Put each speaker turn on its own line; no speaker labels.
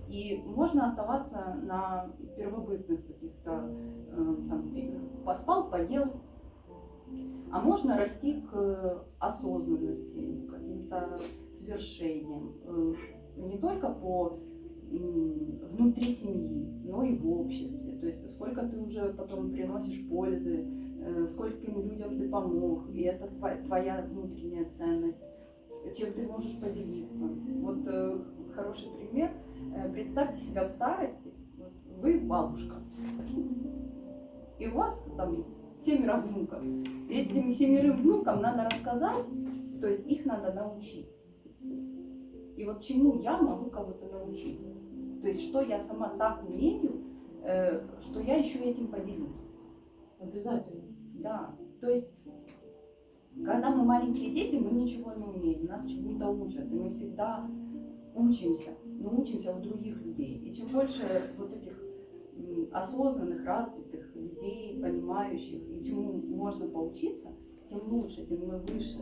И можно оставаться на первобытных каких-то, там, поспал, поел, а можно расти к осознанности, к каким-то свершениям, не только внутри семьи, но и в обществе. То есть сколько ты уже потом приносишь пользы, скольким людям ты помог, и это твоя внутренняя ценность, чем ты можешь поделиться. Вот хороший пример. Представьте себя в старости, вот вы бабушка, и у вас там 7 внуков. И этим 7 внукам надо рассказать, то есть их надо научить. И вот чему я могу кого-то научить? То есть что я сама так умею, что я еще этим поделюсь.
Обязательно.
Да. То есть, когда мы маленькие дети, мы ничего не умеем, нас чему-то учат, и мы всегда учимся, но учимся у других людей. И чем больше вот этих осознанных, развитых людей, понимающих, и чему можно поучиться, тем лучше, тем мы выше.